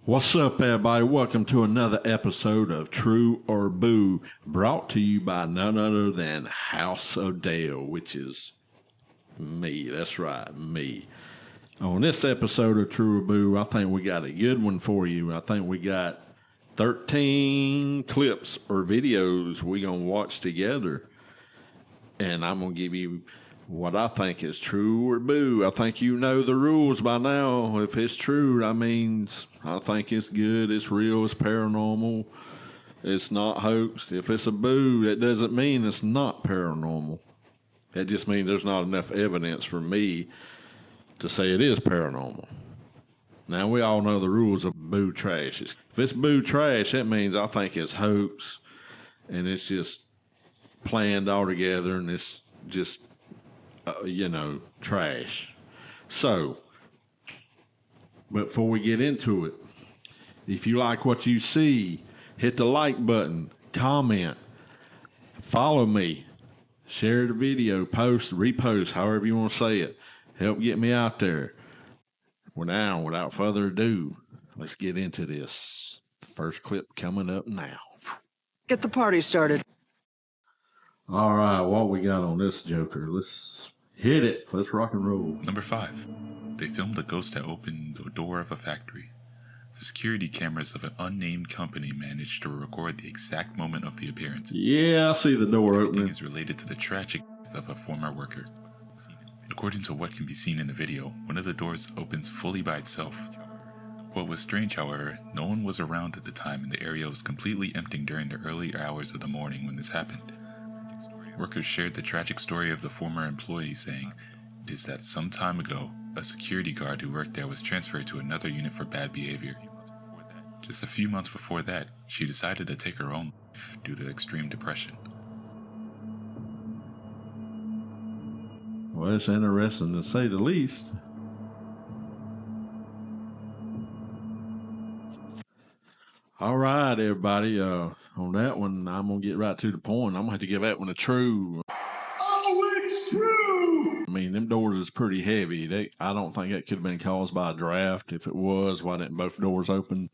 What's up, everybody? Welcome to another episode of True or Boo, brought to you by none other than House of Dell, which is me. That's right, me. On this episode of True or Boo, I think we got a good one for you. I think we got 13 clips or videos we're going to watch together. And I'm going to give you what I think is true or boo. I think you know the rules by now. If it's true, that means I think it's good, it's real, it's paranormal, it's not hoaxed. If it's a boo, that doesn't mean it's not paranormal. It just means there's not enough evidence for me to say it is paranormal. Now, we all know the rules of boo trash. If it's boo trash, that means I think it's hoax and it's just planned all together and it's just trash. So, but before we get into it, if you like what you see, hit the like button, comment, follow me, share the video, post, repost, however you want to say it. Help get me out there. Well, now, without further ado, let's get into this. First clip coming up now. Get the party started. All right, what we got on this joker? Let's hit it. Let's rock and roll. Number 5. They filmed a ghost that opened the door of a factory. The security cameras of an unnamed company managed to record the exact moment of the appearance. Yeah, I see the door Everything opening. is related to the tragic death of a former worker. According to what can be seen in the video, one of the doors opens fully by itself. What was strange, however, no one was around at the time and the area was completely empty during the early hours of the morning when this happened. Workers shared the tragic story of the former employee, saying, "It is that some time ago, a security guard who worked there was transferred to another unit for bad behavior. Just a few months before that, she decided to take her own life due to extreme depression." Well, it's interesting to say the least. All right, everybody. On that one, I'm going to get right to the point. I'm going to have to give that one a true. Oh, it's true! I mean, them doors is pretty heavy. I don't think that could have been caused by a draft. If it was, why didn't both doors open?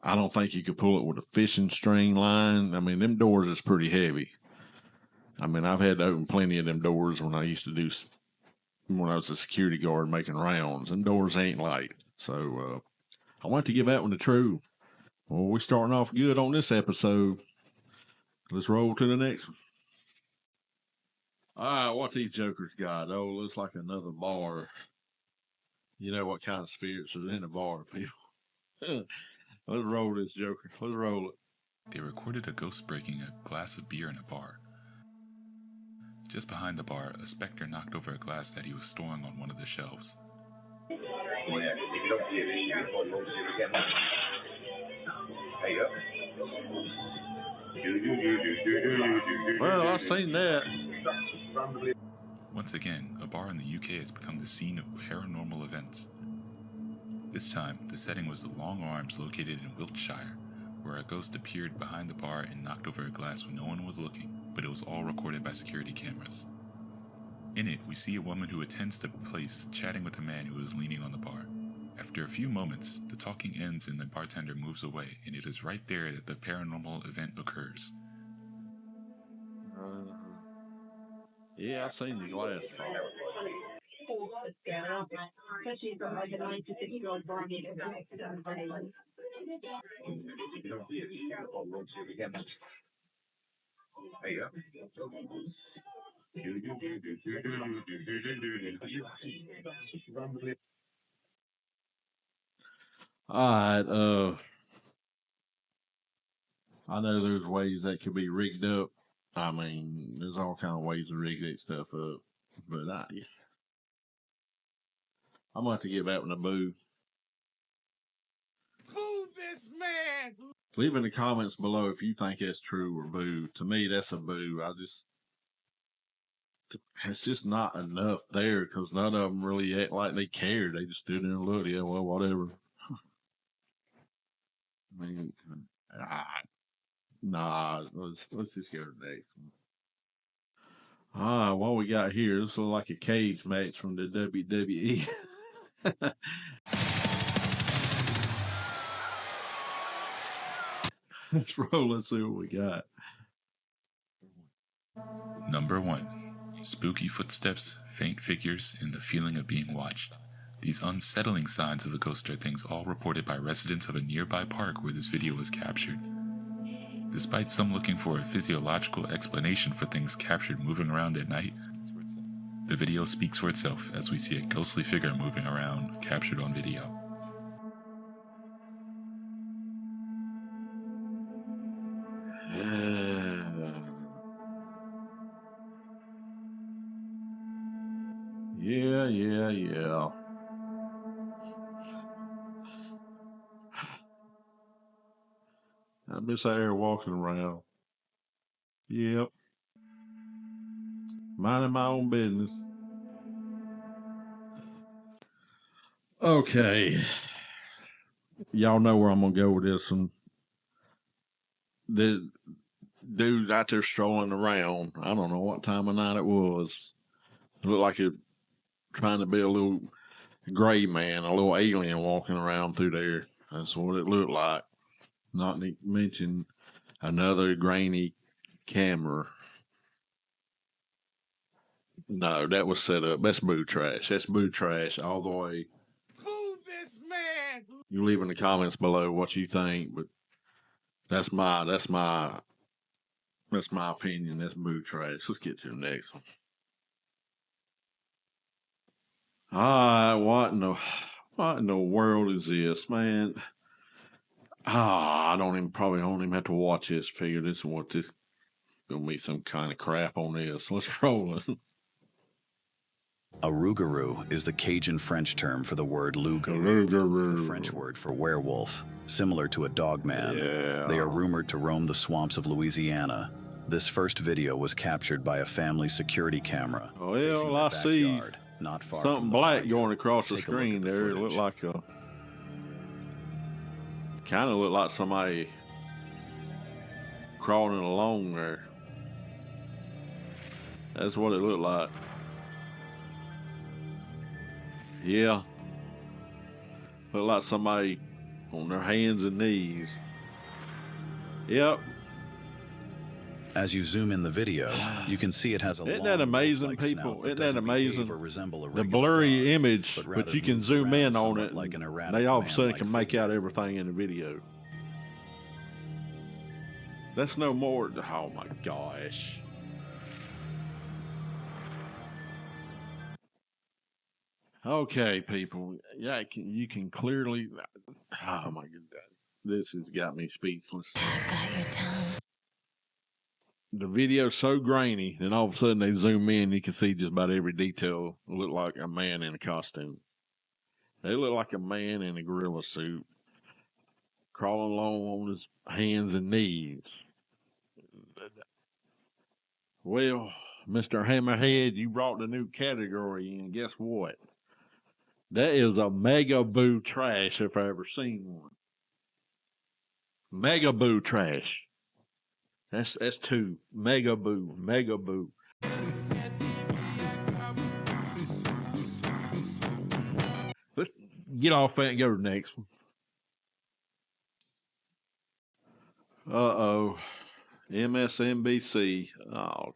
I don't think you could pull it with a fishing string line. I mean, them doors is pretty heavy. I mean, I've had to open plenty of them doors when I was a security guard making rounds. Them doors ain't light. So, I want to give that one a true. Well, we're starting off good on this episode. Let's roll to the next one. All right, what these jokers got? Oh, looks like another bar. You know what kind of spirits are in a bar, people. Let's roll this joker. Let's roll it. They recorded a ghost breaking a glass of beer in a bar. Just behind the bar, a specter knocked over a glass that he was storing on one of the shelves. Well, I've seen that. Once again, a bar in the UK has become the scene of paranormal events. This time, the setting was the Long Arms located in Wiltshire, where a ghost appeared behind the bar and knocked over a glass when no one was looking, but it was all recorded by security cameras. In it, we see a woman who attends the place chatting with a man who is leaning on the bar. After a few moments, the talking ends and the bartender moves away, and it is right there that the paranormal event occurs. Yeah, I've seen the glass fall. All right, I know there's ways that could be rigged up. I mean, there's all kind of ways to rig that stuff up. But I'm going to have to give that one a boo. Boo this man! Leave in the comments below if you think that's true or boo. To me, that's a boo. It's just not enough there because none of them really act like they cared. They just stood there and looked. Yeah, well, whatever. I mean, nah, let's just go to the next one. What we got here? This looks like a cage match from the WWE. Let's roll. Let's see what we got. Number 1. Spooky footsteps, faint figures, and the feeling of being watched. These unsettling signs of a ghost are things all reported by residents of a nearby park where this video was captured. Despite some looking for a physiological explanation for things captured moving around at night, the video speaks for itself as we see a ghostly figure moving around, captured on video. Yeah. I'm just out here walking around. Yep. Minding my own business. Okay. Y'all know where I'm going to go with this one. The dude out there strolling around. I don't know what time of night it was. It looked like it trying to be a little gray man, a little alien walking around through there. That's what it looked like. Not to mention another grainy camera. No, that was set up. That's boo trash. That's boo trash all the way. Who this man? You leave in the comments below what you think, but that's my opinion. That's boo trash. Let's get to the next one. All right, what in the world is this, man? I probably don't even have to watch this. Figure this and what this gonna be some kind of crap on this. Let's roll it. A rougarou is the Cajun French term for the word loup-garou, the French word for werewolf, similar to a dogman. Yeah. They are rumored to roam the swamps of Louisiana. This first video was captured by a family security camera. Well, I see not far something from the black barnyard. going across the Take a look screen at the there. It footage. looked like kind of looked like somebody crawling along there. That's what it looked like. Yeah. Looked like somebody on their hands and knees. Yep. As you zoom in the video, you can see it has a Isn't long that amazing, wolf-like people? snout Isn't that doesn't behave amazing? or resemble a The regular blurry dog, image, but but rather you can moves zoom around in on somewhat it. like an And erratic they all of a sudden man-like can make figure. out everything in the video. That's no more. Oh my gosh. Okay, people. Yeah, you can clearly. Oh my god, this has got me speechless. Got your tongue. The video's so grainy, and all of a sudden they zoom in, you can see just about every detail. Look like a man in a costume. They look like a man in a gorilla suit, crawling along on his hands and knees. Well, Mr. Hammerhead, you brought the new category in. Guess what? That is a mega boo trash if I ever seen one. Mega boo trash. That's two. Mega boo. Mega boo. Let's get off that and go to the next one. Uh-oh. MSNBC. Oh,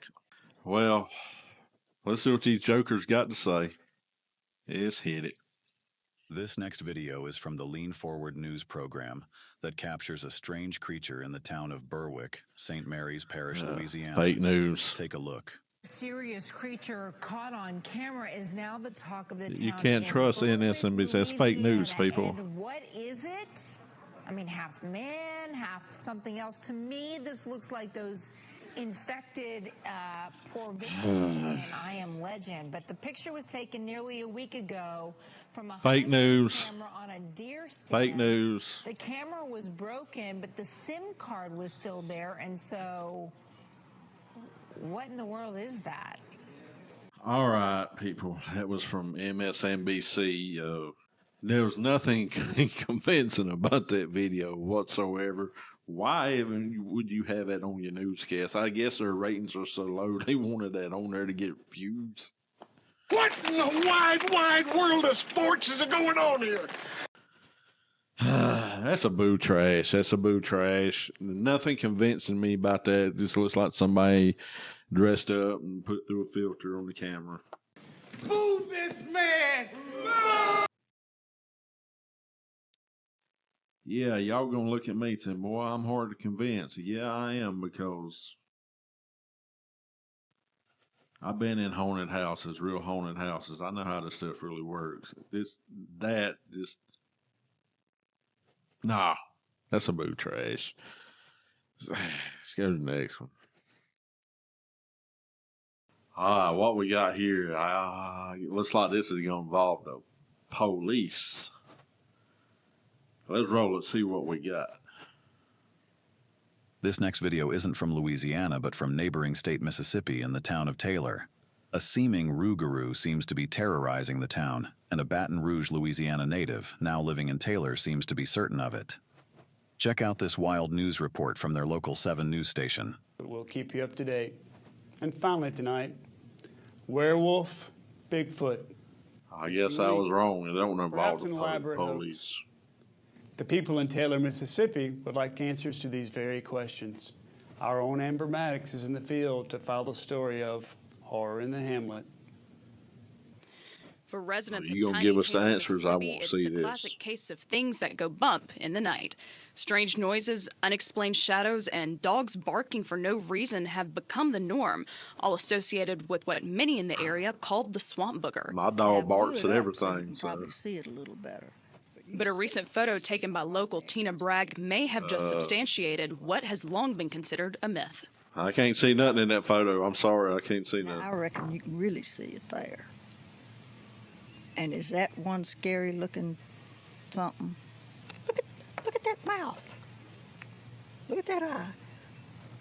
well, let's see what these jokers got to say. Let's hit it. This next video is from the Lean Forward news program that captures a strange creature in the town of Berwick, St. Mary's Parish, Louisiana. Fake news. Take a look. Serious creature caught on camera is now the talk of the town. You can't in trust Berwick, MSNBC. That's fake news, Louisiana. people. And what is it? I mean, half man, half something else. To me, this looks like those infected poor victims in I Am Legend. But the picture was taken nearly a week ago from a Fake news. camera on a deer stand. Fake news. The camera was broken, but the SIM card was still there, and so what in the world is that? All right, people. That was from MSNBC. There was nothing convincing about that video whatsoever. Why even would you have that on your newscast? I guess their ratings are so low, they wanted that on there to get views. What in the wide, wide world of sports is going on here? That's a boo trash. That's a boo trash. Nothing convincing me about that. It just looks like somebody dressed up and put through a filter on the camera. Boo this man! Yeah, y'all gonna look at me saying, boy, I'm hard to convince. Yeah, I am, because I've been in haunted houses, real haunted houses. I know how this stuff really works. Nah, that's a boo trash. Let's go to the next one. What we got here? Looks like this is going to involve the police. Let's roll it, see what we got. This next video isn't from Louisiana, but from neighboring state Mississippi in the town of Taylor. A seeming rougarou seems to be terrorizing the town, and a Baton Rouge, Louisiana native, now living in Taylor, seems to be certain of it. Check out this wild news report from their local 7 news station. We'll keep you up to date. And finally tonight, werewolf, Bigfoot. I guess I was wrong. It don't Perhaps involve an the elaborate police. The people in Taylor, Mississippi would like answers to these very questions. Our own Amber Maddox is in the field to follow the story of Horror in the Hamlet. For residents You of gonna tiny give us the Taylor, answers? I Mississippi, won't it's see the this. classic case of things that go bump in the night. Strange noises, unexplained shadows, and dogs barking for no reason have become the norm, all associated with what many in the area called the swamp booger. My dog Have barks wood at up so you everything. can So probably see it a little better. But a recent photo taken by local Tina Bragg may have just substantiated what has long been considered a myth. I can't see nothing in that photo. I'm sorry, I can't see Now, nothing. I reckon you can really see it there. And is that one scary looking something? Look at that mouth. Look at that eye.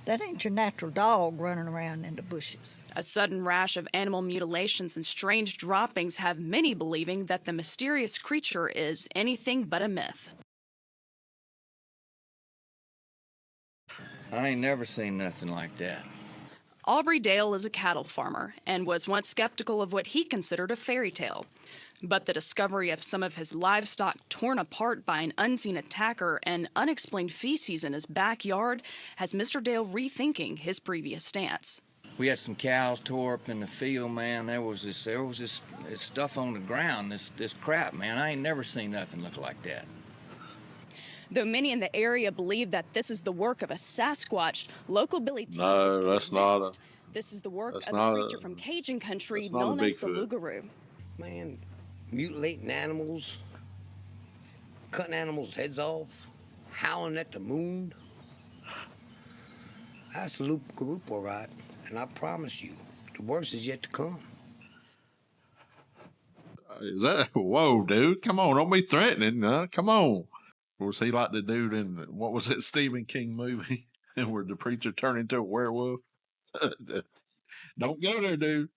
That ain't your natural dog running around in the bushes. A sudden rash of animal mutilations and strange droppings have many believing that the mysterious creature is anything but a myth. I ain't never seen nothing like that. Aubrey Dale is a cattle farmer and was once skeptical of what he considered a fairy tale. But the discovery of some of his livestock torn apart by an unseen attacker and unexplained feces in his backyard has Mr. Dale rethinking his previous stance. We had some cows tore up in the field, man. There was this stuff on the ground, this crap, man. I ain't never seen nothing look like that. Though many in the area believe that this is the work of a Sasquatch, local Billy T No, is that's not convinced this is the work that's of not a a- creature from Cajun country that's not a known as the Bigfoot. Lougarou. Man, mutilating animals, cutting animals' heads off, howling at the moon. That's a loop-a-loop, all right. And I promise you, the worst is yet to come. Is that? Whoa, dude! Come on, don't be threatening. Come on. Was he like the dude in what was it, Stephen King movie, where the preacher turned into a werewolf? Don't go there, dude.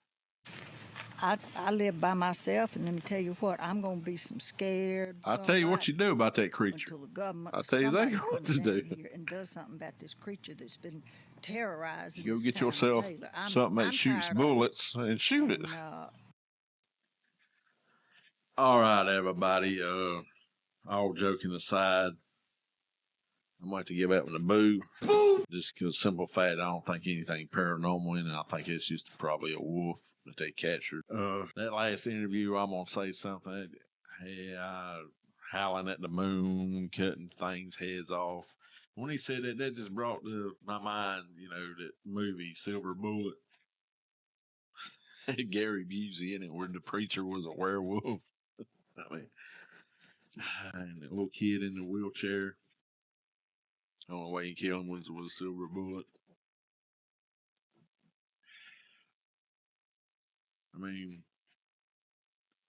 I live by myself, and let me tell you what, I'm going to be some scared. I'll tell you what you do about that creature. Until the government, I'll tell you somebody exactly what comes to down do. here and does something about this creature that's been terrorizing. You go this get town of yourself Taylor. something that I'm shoots tired of it. bullets and shoot it. And, All right, everybody. All joking aside, I'm going to give that one a boo. Just because simple fact, I don't think anything paranormal in it. I think it's just probably a wolf that they captured. That last interview, I'm going to say something. Howling at the moon, cutting things' heads off. When he said that, that just brought to my mind, that movie, Silver Bullet. Gary Busey in it, where the preacher was a werewolf. I mean, and the little kid in the wheelchair. The only way he killed him was a silver bullet. I mean,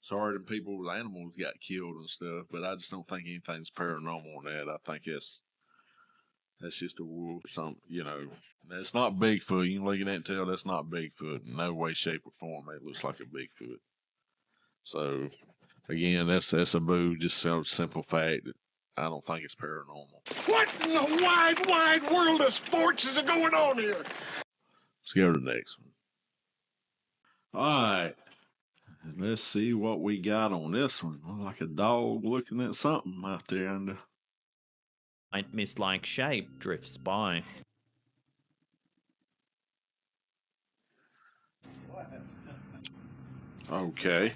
sorry the people with animals got killed and stuff, but I just don't think anything's paranormal in that. I think that's just a wolf. That's not Bigfoot. You can look at that and tell that's not Bigfoot. In no way, shape, or form, it looks like a Bigfoot. So, again, that's a boo. Just some simple fact that I don't think it's paranormal. What in the wide, wide world of sports is going on here? Let's go to the next one. All right. Let's see what we got on this one. Look like a dog looking at something out there. mist-like shape drifts by. Okay.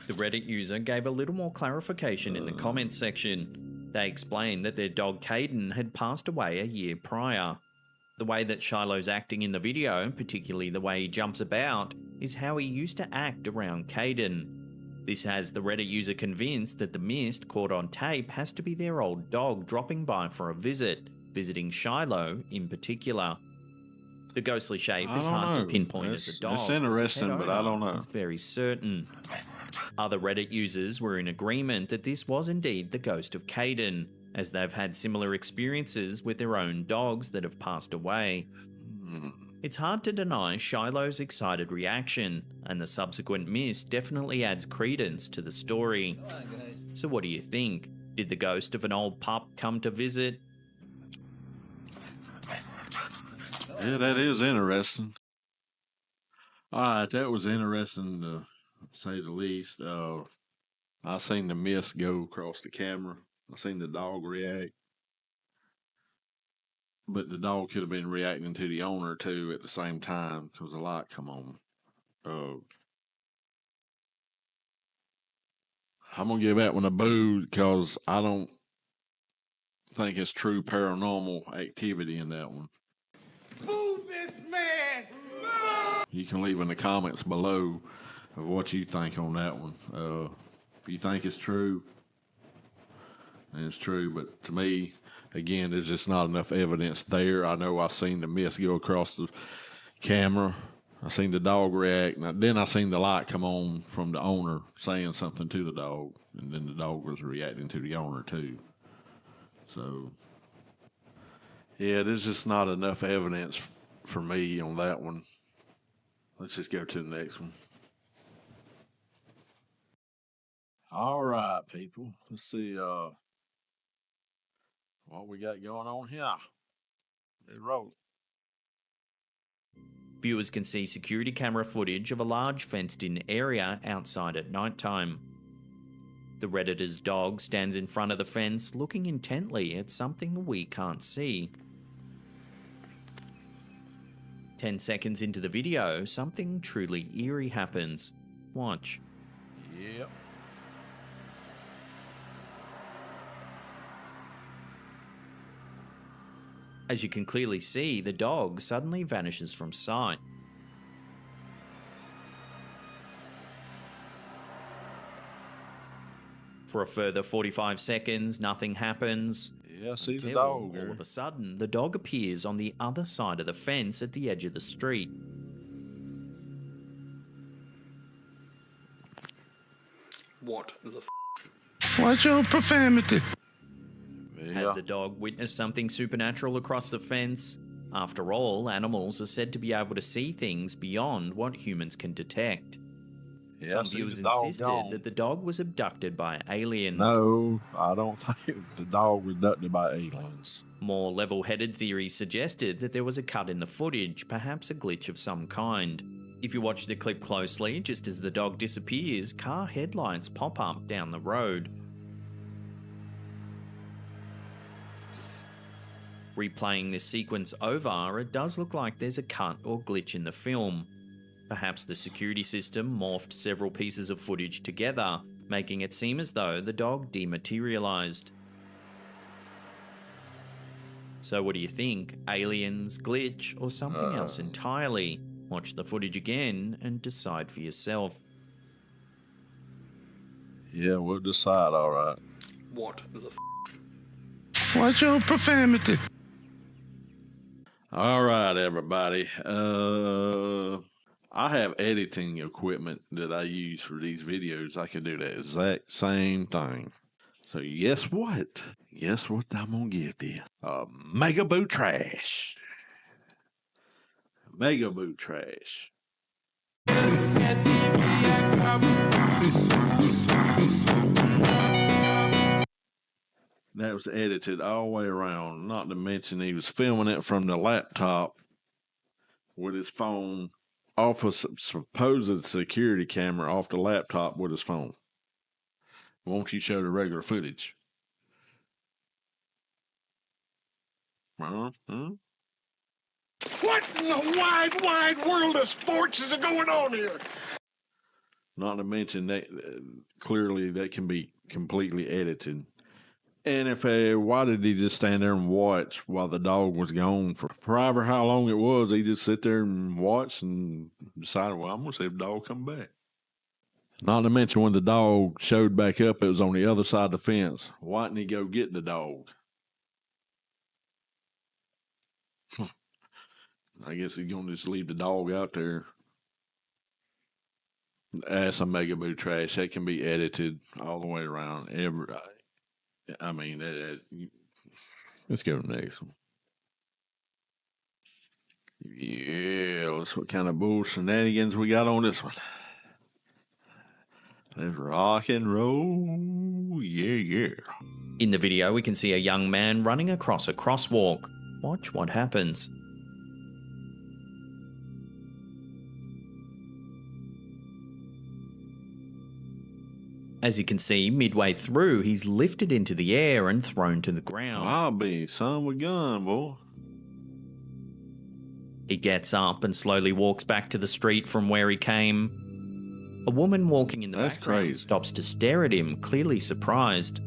The Reddit user gave a little more clarification in the comments section. They explained that their dog Caden had passed away a year prior. The way that Shiloh's acting in the video, particularly the way he jumps about, is how he used to act around Caden. This has the Reddit user convinced that the mist caught on tape has to be their old dog dropping by for a visit, visiting Shiloh in particular. The ghostly shape is hard to pinpoint as a dog. It's interesting, Pet but I don't owner know. is very certain. Other Reddit users were in agreement that this was indeed the ghost of Caden, as they've had similar experiences with their own dogs that have passed away. It's hard to deny Shiloh's excited reaction, and the subsequent mist definitely adds credence to the story. So what do you think? Did the ghost of an old pup come to visit? Yeah, that is interesting. All right, that was interesting to say the least. I seen the mist go across the camera. I seen the dog react. But the dog could have been reacting to the owner too at the same time because the light come on. I'm gonna give that one a boo because I don't think it's true paranormal activity in that one. Boo this man! You can leave in the comments below of what you think on that one. If you think it's true, then it's true. But to me, again, there's just not enough evidence there. I know I seen the mist go across the camera. I seen the dog react. And then I seen the light come on from the owner saying something to the dog. And then the dog was reacting to the owner too. So, yeah, there's just not enough evidence for me on that one. Let's just go to the next one. All right, people. Let's see what we got going on here. Let's roll. Viewers can see security camera footage of a large fenced-in area outside at nighttime. The Redditor's dog stands in front of the fence looking intently at something we can't see. 10 seconds into the video, something truly eerie happens. Watch. Yep. As you can clearly see, the dog suddenly vanishes from sight. For a further 45 seconds, nothing happens. Yeah, I see the Until, dog. all of a sudden, the dog appears on the other side of the fence at the edge of the street. What the f? Watch your profanity. Had the dog witnessed something supernatural across the fence? After all, animals are said to be able to see things beyond what humans can detect. Yeah, Some viewers insisted that the dog was abducted by aliens. No, I don't think the dog was abducted by aliens. More level-headed theories suggested that there was a cut in the footage, perhaps a glitch of some kind. If you watch the clip closely, just as the dog disappears, car headlights pop up down the road. Replaying this sequence over, it does look like there's a cut or glitch in the film. Perhaps the security system morphed several pieces of footage together, making it seem as though the dog dematerialized. So what do you think? Aliens, glitch, or something else entirely? Watch the footage again and decide for yourself. Yeah, we'll decide, all right. What the f? Watch your profanity. All right, everybody. I have editing equipment that I use for these videos. I can do the exact same thing. So guess what? Guess what I'm going to give this? Mega Boo Trash. Mega Boo Trash. That was edited all the way around. Not to mention he was filming it from the laptop with his phone off a supposed security camera off the laptop with his phone. Won't you show the regular footage? What in the wide, wide world of sports is going on here? Not to mention that clearly that can be completely edited. And why did he just stand there and watch while the dog was gone for however how long it was? He just sit there and watch and decided, well, I'm going to see if the dog come back. Not to mention when the dog showed back up, it was on the other side of the fence. Why didn't he go get the dog? I guess he's going to just leave the dog out there. That's a Megaboo trash. That can be edited all the way around. Let's go to the next one. Yeah, let's what kind of bull shenanigans we got on this one. Let's rock and roll. Yeah. In the video, we can see a young man running across a crosswalk. Watch what happens. As you can see, midway through, he's lifted into the air and thrown to the ground. I'll be son with a gun, boy. He gets up and slowly walks back to the street from where he came. A woman walking in the background stops to stare at him, clearly surprised.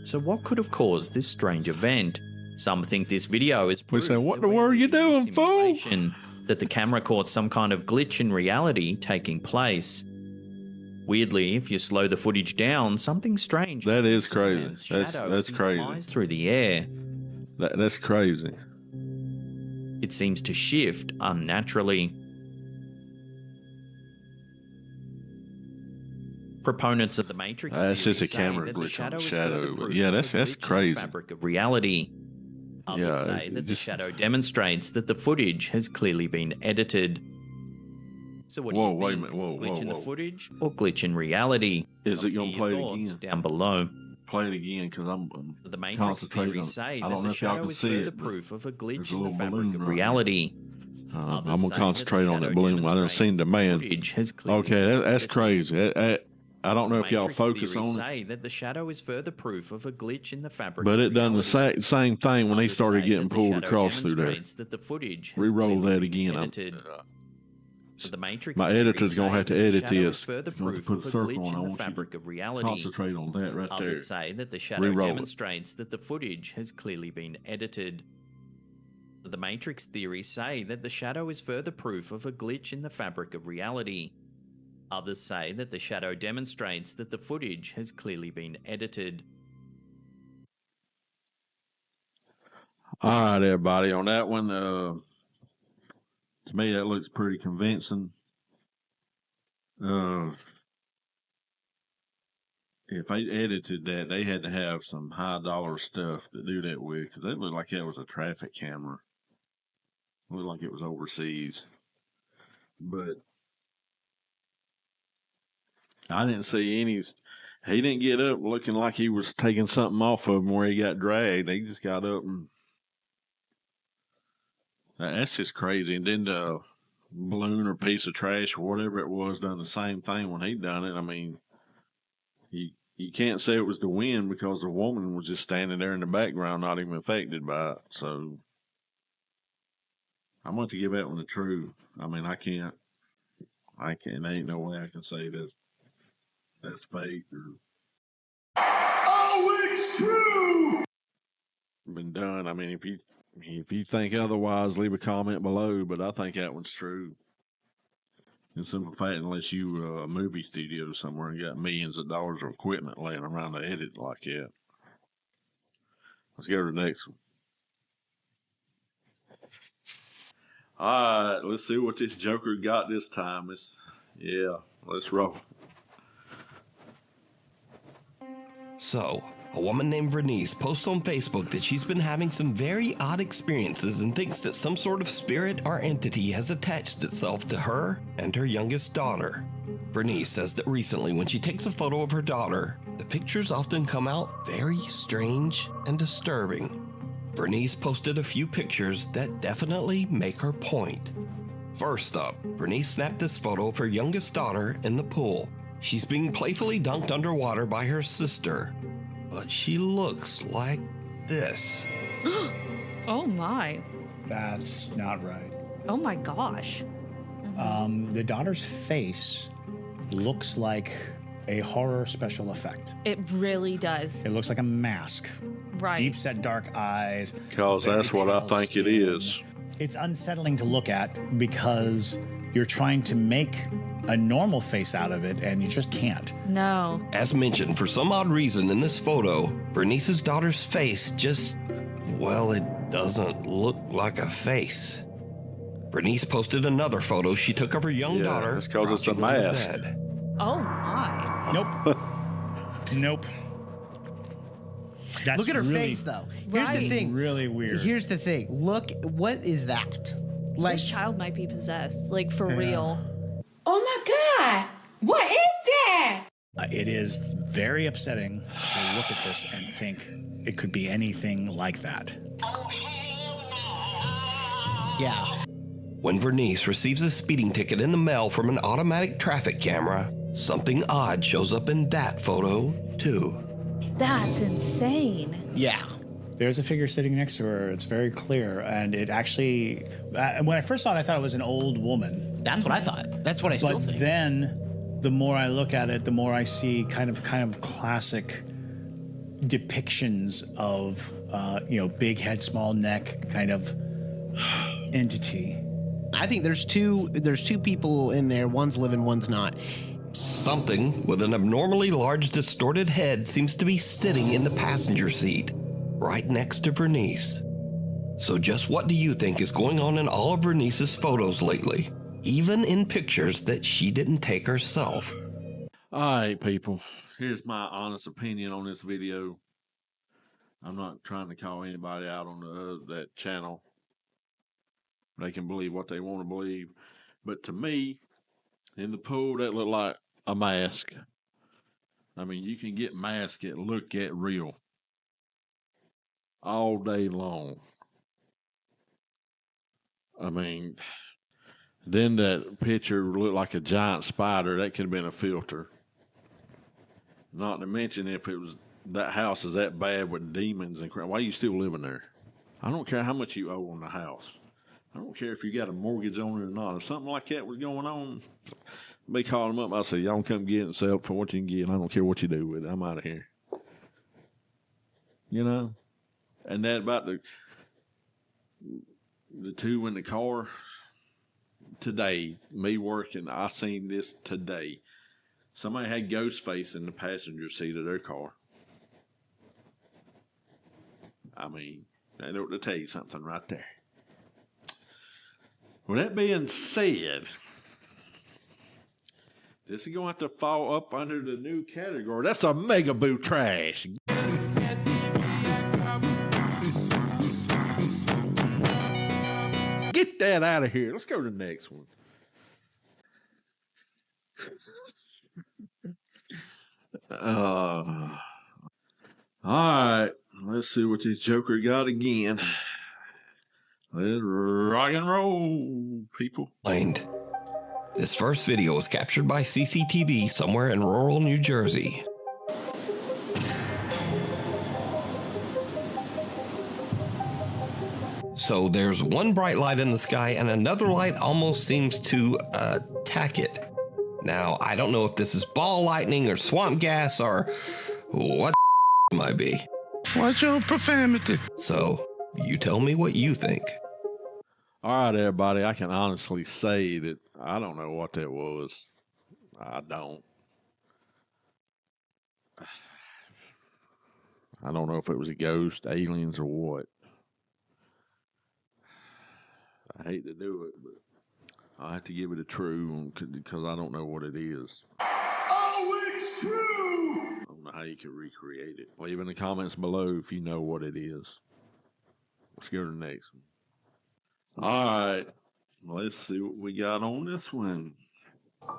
So what could have caused this strange event? Some think this video is proof what in the world are you doing, fool? That the camera caught some kind of glitch in reality taking place. Weirdly, if you slow the footage down, something strange. That is crazy. That's crazy. Flies through the air. That's crazy. It seems to shift unnaturally. Proponents of the Matrix that's theory just a camera say glitch on the is shadow. further proof Yeah, of that's the glitch in crazy. the fabric of reality. Others say that the shadow demonstrates that the footage has clearly been edited. So what do you think? Wait a minute. Glitch in the footage or glitch in reality? Is it going to play it again? Down below. Play it again because I'm the Matrix theory say I don't that know the if y'all shadow can is see further it. proof of a glitch There's a in the little fabric balloon of right reality. I'm going to concentrate on that balloon. I done seen the man. Okay, that's crazy. I don't know if y'all focus on say that the shadow is further proof of a glitch in the fabric. But it done the same thing when he started getting pulled across through there. That the footage re-roll that again. So the Matrix my editor's gonna have to edit this. Further proof put of a circle glitch on. in the fabric of reality. Concentrate on that right there. Others say that the shadow demonstrates that the footage has clearly been edited. So the Matrix theories say that the shadow is further proof of a glitch in the fabric of reality. Others say that the shadow demonstrates that the footage has clearly been edited. All right, everybody. On that one, to me, that looks pretty convincing. If they edited that, they had to have some high-dollar stuff to do that with, because it looked like that was a traffic camera. It looked like it was overseas. But I didn't see any. He didn't get up looking like he was taking something off of him where he got dragged. He just got up and that's just crazy. And then the balloon or piece of trash or whatever it was done the same thing when he done it. I mean, you can't say it was the wind because the woman was just standing there in the background, not even affected by it. So I'm going to give that one a true. I mean, I can't. There ain't no way I can say that that's fake or. Oh, it's true. Been done. I mean, if you think otherwise, leave a comment below. But I think that one's true. In simple fact, unless you a movie studio somewhere and got millions of dollars of equipment laying around to edit like that. Let's go to the next one. All right, let's see what this Joker got this time. Let's roll. So, a woman named Vernice posts on Facebook that she's been having some very odd experiences and thinks that some sort of spirit or entity has attached itself to her and her youngest daughter. Vernice says that recently when she takes a photo of her daughter, the pictures often come out very strange and disturbing. Vernice posted a few pictures that definitely make her point. First up, Vernice snapped this photo of her youngest daughter in the pool. She's being playfully dunked underwater by her sister. but she looks like this. Oh my. That's not right. Oh my gosh. The daughter's face looks like a horror special effect. It really does. It looks like a mask. Right. Deep set dark eyes. Because that's what I think it is. It's unsettling to look at because you're trying to make a normal face out of it and you just can't. No. As mentioned, for some odd reason in this photo, Bernice's daughter's face just, well, it doesn't look like a face. Bernice posted another photo she took of her young daughter. That's because it's a mask. Oh my. Nope. Nope. That's Look at her really, face, though. Here's the thing. Really weird. Here's the thing. Look, what is that? This child might be possessed, like for real. Oh my God! What is that? It is very upsetting to look at this and think it could be anything like that. Yeah. When Vernice receives a speeding ticket in the mail from an automatic traffic camera, something odd shows up in that photo, too. That's insane. Yeah. There's a figure sitting next to her. It's very clear. And it actually, when I first saw it, I thought it was an old woman. That's what I thought. That's what I still think. But then, the more I look at it, the more I see kind of classic depictions of, big head, small neck kind of entity. I think there's two people in there. One's living, one's not. Something with an abnormally large, distorted head seems to be sitting in the passenger seat, right next to Vernice. So just what do you think is going on in all of Vernice's photos lately, even in pictures that she didn't take herself? All right, people. Here's my honest opinion on this video. I'm not trying to call anybody out on that channel. They can believe what they want to believe. But to me, in the pool, that looked like a mask. I mean, you can get mask that look at real all day long. I mean, then that picture looked like a giant spider. That could have been a filter. Not to mention if it was that house is that bad with demons and crap. Why are you still living there? I don't care how much you owe on the house. I don't care if you got a mortgage on it or not. If something like that was going on, they call them up. I say, y'all can come get it and sell it for what you can get. I don't care what you do with it. I'm out of here. You know? And that about the two in the car today, me working, I seen this today. Somebody had ghost face in the passenger seat of their car. I mean, I ought to tell you something right there. With that being said, this is going to have to fall up under the new category. That's a mega boo trash. Get that out of here. Let's go to the next one. All right. Let's see what this Joker got again. Let's rock and roll, people. This first video was captured by CCTV somewhere in rural New Jersey. So there's one bright light in the sky and another light almost seems to attack it. Now, I don't know if this is ball lightning or swamp gas or what it might be. Watch your profanity. So, you tell me what you think. All right, everybody. I can honestly say that I don't know what that was. I don't. I don't know if it was a ghost, aliens, or what. I hate to do it, but I have to give it a true because I don't know what it is. Oh, it's true! I don't know how you can recreate it. Leave in the comments below if you know what it is. Let's go to the next one. All right. Let's see what we got on this one.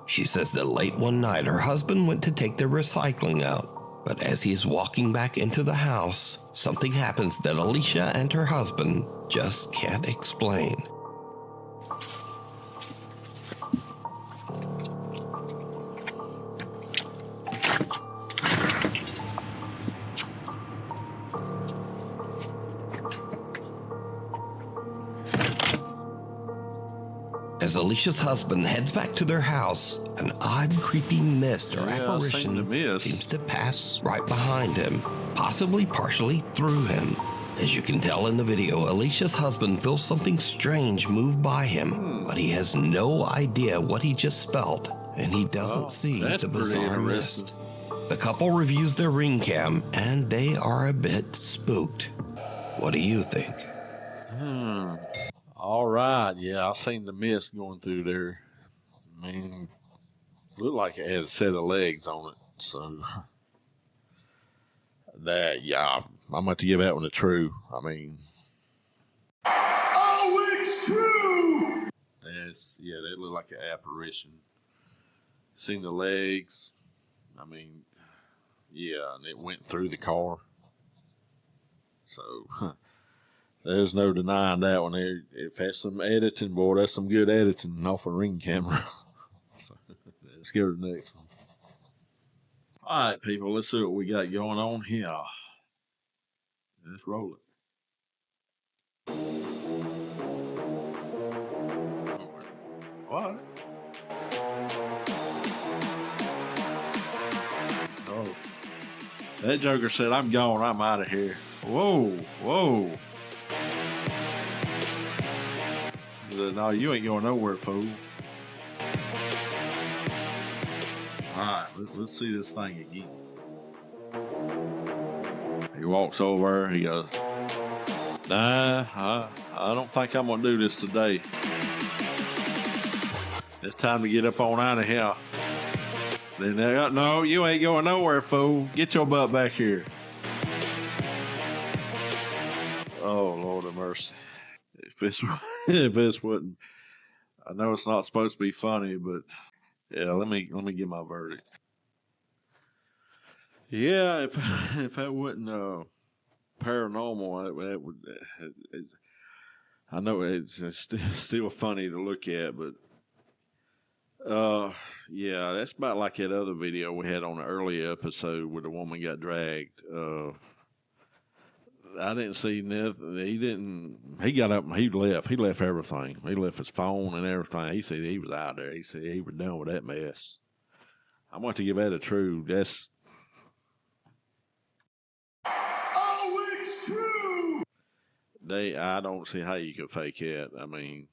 She says that late one night her husband went to take the recycling out, but as he's walking back into the house, something happens that Alicia and her husband just can't explain. As Alicia's husband heads back to their house, an odd, creepy mist or apparition seems to pass right behind him, possibly partially through him. As you can tell in the video, Alicia's husband feels something strange move by him, but he has no idea what he just felt, and he doesn't see the bizarre mist. The couple reviews their ring cam, and they are a bit spooked. What do you think? All right. Yeah, I seen the mist going through there. I mean, looked like it had a set of legs on it. So, that, yeah, I'm going to give that one a true. I mean, Oh, it's true! yeah, that looked like an apparition. Seen the legs. I mean, yeah, and it went through the car. So, there's no denying that one. If that's some editing, boy, that's some good editing off a ring camera. So, let's go to the next one. All right, people, let's see what we got going on here. Let's roll it. What? Oh. That joker said, I'm gone. I'm out of here. Whoa, whoa. He said, no, you ain't going nowhere, fool. All right, let's see this thing again. He walks over. He goes, nah, I don't think I'm going to do this today. It's time to get up on out of here. Then they go, no, you ain't going nowhere, fool. Get your butt back here. Oh, Lord of mercy. If this wasn't, I know it's not supposed to be funny, but yeah, let me get my verdict. Yeah, if that wasn't paranormal, that would. I know it's still funny to look at, but yeah, that's about like that other video we had on an earlier episode where the woman got dragged. I didn't see nothing. He got up and he left. He left everything. He left his phone and everything. He said he was out there. He said he was done with that mess. I'm going to give that a true. That's. Oh, it's true! I don't see how you could fake it. I mean,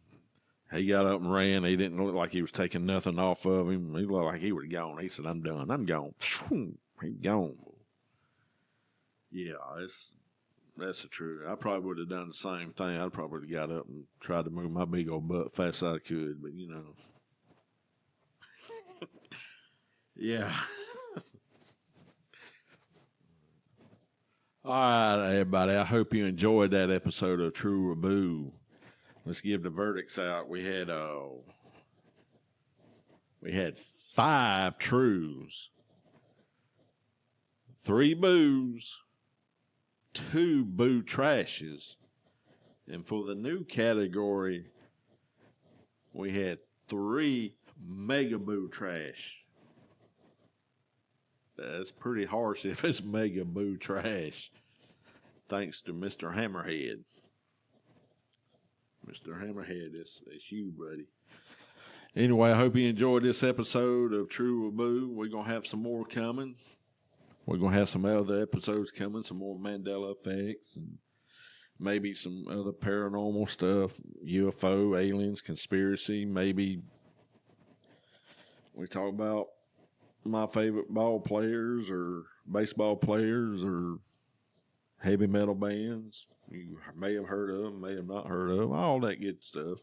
he got up and ran. He didn't look like he was taking nothing off of him. He looked like he was gone. He said, I'm done. I'm gone. He gone. Yeah, that's the truth. I probably would have done the same thing. I probably would have got up and tried to move my big old butt fast as I could, but you know. Yeah. All right, everybody. I hope you enjoyed that episode of True or Boo. Let's give the verdicts out. We had 5 trues, 3 boos, 2 boo trashes, and for the new category, we had 3 mega boo trash. That's pretty harsh if it's mega boo trash. Thanks to Mr. Hammerhead. Mr. Hammerhead, it's you, buddy. Anyway, I hope you enjoyed this episode of True or Boo. We're going to have some more coming. We're going to have some other episodes coming, some more Mandela effects, and maybe some other paranormal stuff, UFO, aliens, conspiracy. Maybe we talk about my favorite ball players or baseball players or heavy metal bands you may have heard of, may have not heard of, all that good stuff.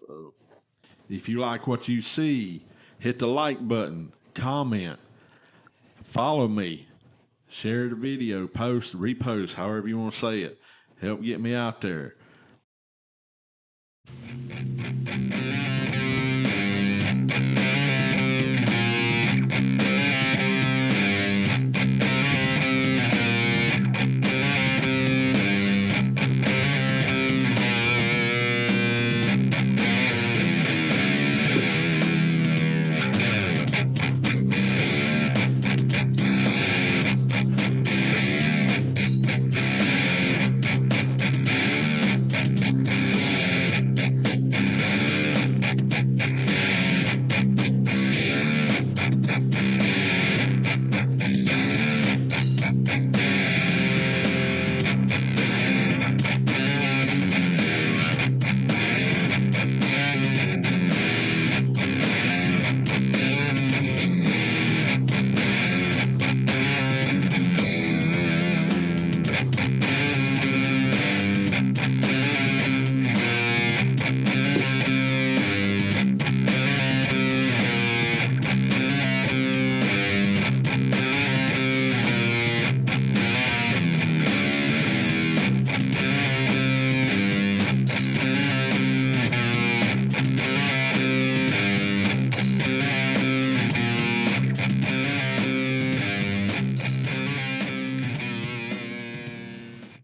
If you like what you see, hit the like button, comment, follow me, share the video, post, repost, however you want to say it. Help get me out there.